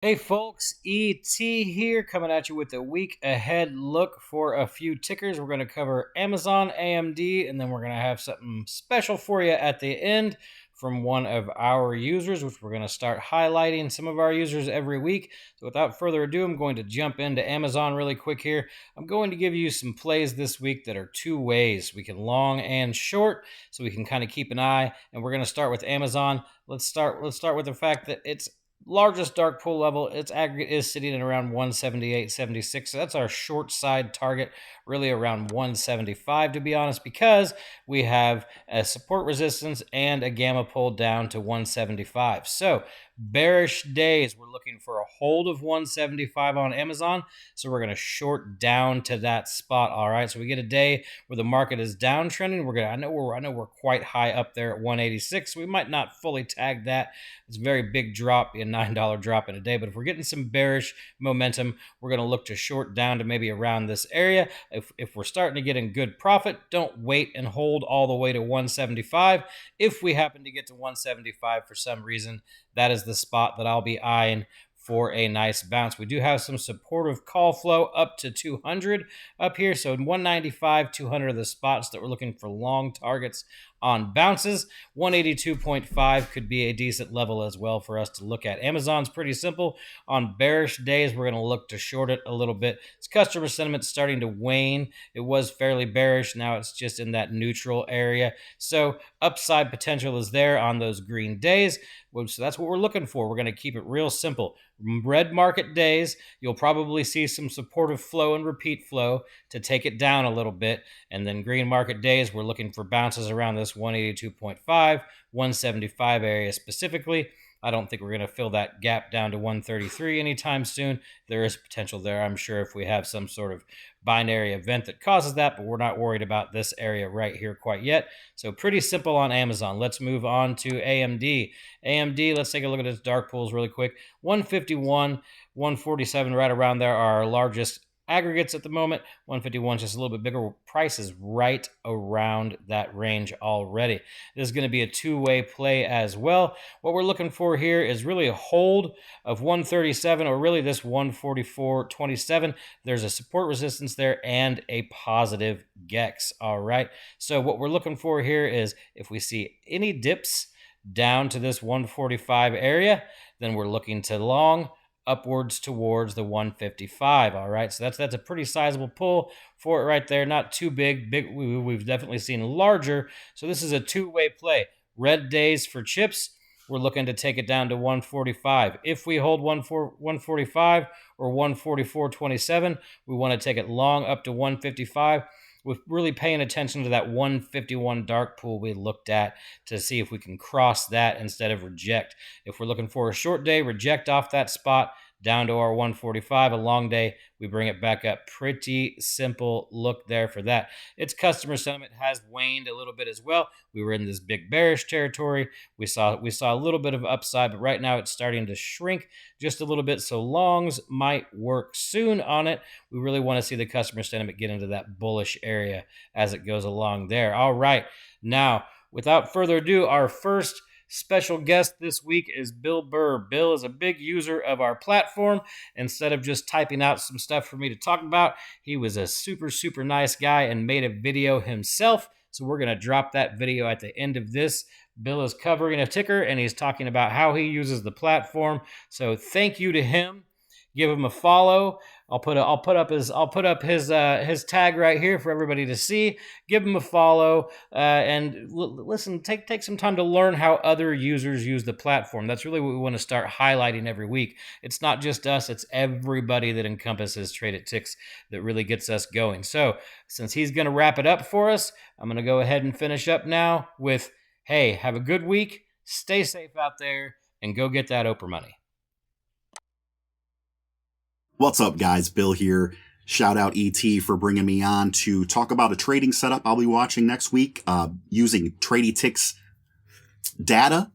Hey folks, ET here coming at you with a week ahead look for a few tickers. We're going to cover Amazon, AMD, and then we're going to have something special for you at the end from one of our users, which we're going to start highlighting some of our users every week. So without further ado, I'm going to jump into Amazon really quick here. I'm going to give you some plays this week that are two ways. We can long and short, so we can kind of keep an eye. And we're going to start with Amazon. Let's start with the fact that it's largest dark pool level, its aggregate is sitting at around 178.76. So that's our short side target, really around 175 to be honest, because we have a support resistance and a gamma pull down to 175. So bearish days, we're looking for a hold of 175 on Amazon. So we're going to short down to that spot. All right. So we get a day where the market is downtrending. I know we're quite high up there at 186. So we might not fully tag that. It's a very big drop, a $9 drop in a day. But if we're getting some bearish momentum, we're going to look to short down to maybe around this area. If we're starting to get in good profit, don't wait and hold all the way to 175. If we happen to get to 175 for some reason, that is the spot that I'll be eyeing for a nice bounce. We do have some supportive call flow up to 200 up here. So 195, 200 are the spots that we're looking for long targets on bounces. 182.5 could be a decent level as well for us to look at. Amazon's pretty simple. On bearish days, we're going to look to short it a little bit. Its customer sentiment starting to wane. It was fairly bearish. Now it's just in that neutral area. So upside potential is there on those green days. So that's what we're looking for. We're going to keep it real simple. Red market days, you'll probably see some supportive flow and repeat flow to take it down a little bit. And then green market days, we're looking for bounces around this 182.5, 175 area specifically. I don't think we're going to fill that gap down to 133 anytime soon. There is potential there, I'm sure, if we have some sort of binary event that causes that, but we're not worried about this area right here quite yet. So pretty simple on Amazon. Let's move on to AMD. AMD, let's take a look at its dark pools really quick. 151, 147, right around there are our largest aggregates at the moment. 151 is just a little bit bigger. Price is right around that range already. This is going to be a two-way play as well. What we're looking for here is really a hold of 137, or really this 144.27. There's a support resistance there and a positive GEX. All right. So what we're looking for here is if we see any dips down to this 145 area, then we're looking to long upwards towards the 155. All right, so that's a pretty sizable pull for it right there. Not too big. We've definitely seen larger. So this is a two-way play. Red days for chips, we're looking to take it down to 145. If we hold 145 or 144.27, we want to take it long up to 155. With really paying attention to that 151 dark pool we looked at to see if we can cross that instead of reject. If we're looking for a short day, reject off that spot down to our 145. A long day, we bring it back up. Pretty simple look there for that. Its customer sentiment has waned a little bit as well. We were in this big bearish territory. We saw a little bit of upside, but right now it's starting to shrink just a little bit. So longs might work soon on it. We really want to see the customer sentiment get into that bullish area as it goes along there. All right. Now, without further ado, our first special guest this week is Bill Brrrr. Bill is a big user of our platform. Instead of just typing out some stuff for me to talk about, he was a super, super nice guy and made a video himself. So we're going to drop that video at the end of this. Bill is covering a ticker and he's talking about how he uses the platform. So thank you to him. Give him a follow. I'll put up his tag right here for everybody to see. Give him a follow and listen. Take some time to learn how other users use the platform. That's really what we want to start highlighting every week. It's not just us; it's everybody that encompasses Trade It Ticks that really gets us going. So since he's going to wrap it up for us, I'm going to go ahead and finish up now with, hey, have a good week. Stay safe out there and go get that Oprah money. What's up, guys? Bill here. Shout out ET for bringing me on to talk about a trading setup I'll be watching next week using TradyTics data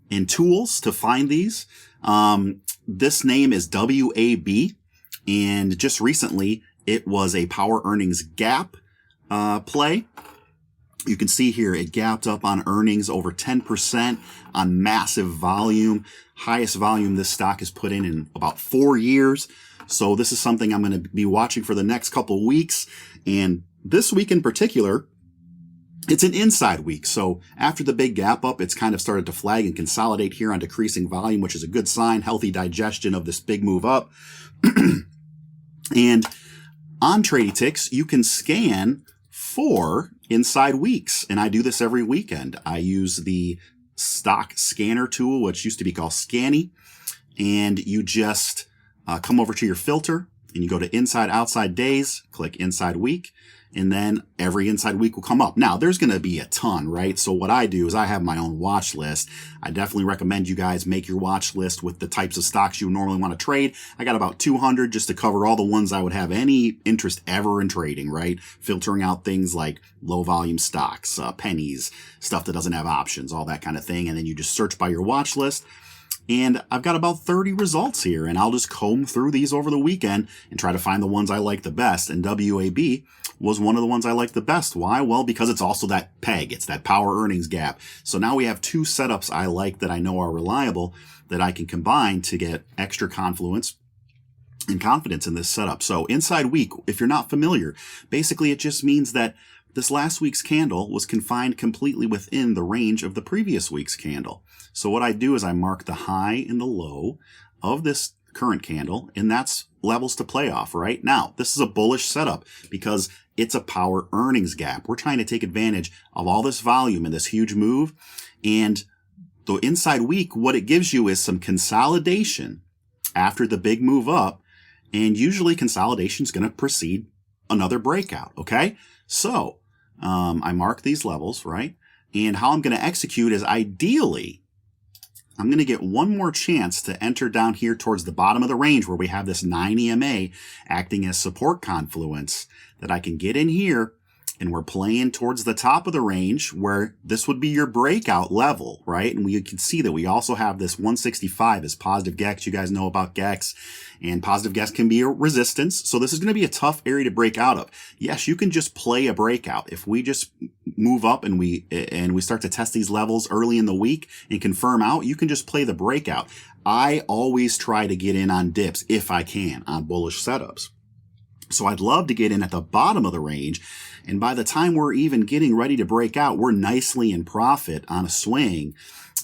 and tools to find these. This name is WAB, and just recently it was a power earnings gap play. You can see here it gapped up on earnings over 10% on massive volume. Highest volume this stock has put in about 4 years. So this is something I'm going to be watching for the next couple weeks. And this week in particular, it's an inside week. So after the big gap up, it's kind of started to flag and consolidate here on decreasing volume, which is a good sign, healthy digestion of this big move up. And on TradyTix, you can scan for inside weeks. And I do this every weekend. I use the stock scanner tool, which used to be called Scanny. And you just come over to your filter and you go to inside outside days, click inside week, and then every inside week will come up. Now, there's going to be a ton, right? So what I do is I have my own watch list. I definitely recommend you guys make your watch list with the types of stocks you normally want to trade. I got about 200 just to cover all the ones I would have any interest ever in trading, right? Filtering out things like low volume stocks, pennies, stuff that doesn't have options, all that kind of thing. And then you just search by your watch list. And I've got about 30 results here, and I'll just comb through these over the weekend and try to find the ones I like the best. And WAB was one of the ones I like the best. Why? Well, because it's also that peg. It's that power earnings gap. So now we have two setups I like that I know are reliable that I can combine to get extra confluence and confidence in this setup. So inside week, if you're not familiar, basically it just means that this last week's candle was confined completely within the range of the previous week's candle. So what I do is I mark the high and the low of this current candle, and that's levels to play off, right? Now, this is a bullish setup because it's a power earnings gap. We're trying to take advantage of all this volume and this huge move. And the inside week, what it gives you is some consolidation after the big move up. And usually consolidation is going to precede another breakout, okay? So I mark these levels, right? And how I'm going to execute is ideally, I'm going to get one more chance to enter down here towards the bottom of the range where we have this 9 EMA acting as support confluence that I can get in here, and we're playing towards the top of the range where this would be your breakout level, right? And we can see that we also have this 165 as positive GEX. You guys know about GEX, and positive GEX can be a resistance. So this is going to be a tough area to break out of. Yes, you can just play a breakout. If we just move up and we start to test these levels early in the week and confirm out, you can just play the breakout. I always try to get in on dips if I can on bullish setups. So I'd love to get in at the bottom of the range. And by the time we're even getting ready to break out, we're nicely in profit on a swing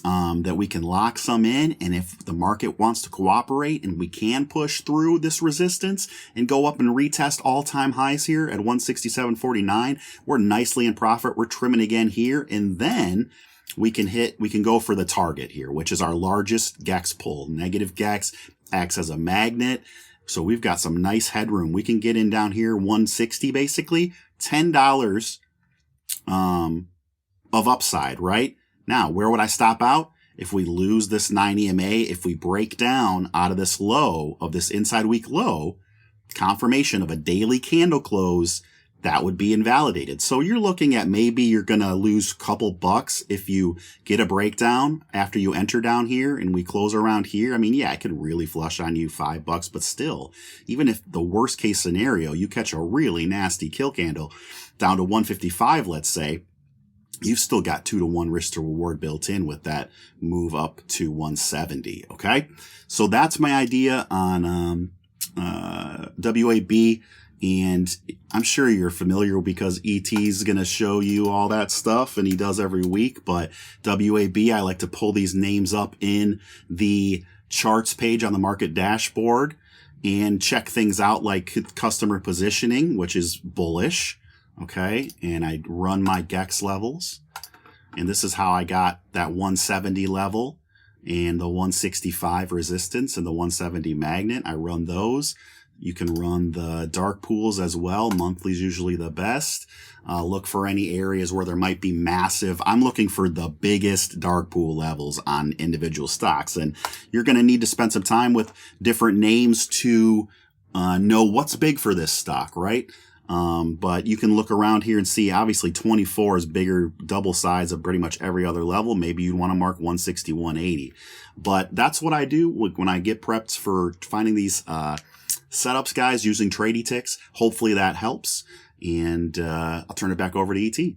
that we can lock some in. And if the market wants to cooperate and we can push through this resistance and go up and retest all-time highs here at 167.49, we're nicely in profit. We're trimming again here. And then we can go for the target here, which is our largest GEX pull. Negative GEX acts as a magnet. So we've got some nice headroom. We can get in down here, 160 basically, $10 of upside, right? Now, where would I stop out? If we lose this 9 EMA, if we break down out of this low, of this inside week low, confirmation of a daily candle close, that would be invalidated. So you're looking at maybe you're going to lose a couple bucks if you get a breakdown after you enter down here and we close around here. I mean, yeah, I could really flush on you $5, but still, even if the worst case scenario, you catch a really nasty kill candle down to 155, let's say, you've still got 2-to-1 risk to reward built in with that move up to 170. Okay. So that's my idea on, WAB. And I'm sure you're familiar because ET's going to show you all that stuff, and he does every week. But WAB, I like to pull these names up in the charts page on the market dashboard and check things out like customer positioning, which is bullish. Okay. And I run my GEX levels. And this is how I got that 170 level and the 165 resistance and the 170 magnet. I run those. You can run the dark pools as well. Monthly is usually the best. Look for any areas where there might be massive. I'm looking for the biggest dark pool levels on individual stocks. And you're going to need to spend some time with different names to know what's big for this stock, right? But you can look around here and see, obviously 24 is bigger, double size of pretty much every other level. Maybe you'd want to mark 160, 180. But that's what I do when I get prepped for finding these setups, guys, using TradyTix. Hopefully that helps. And I'll turn it back over to ET.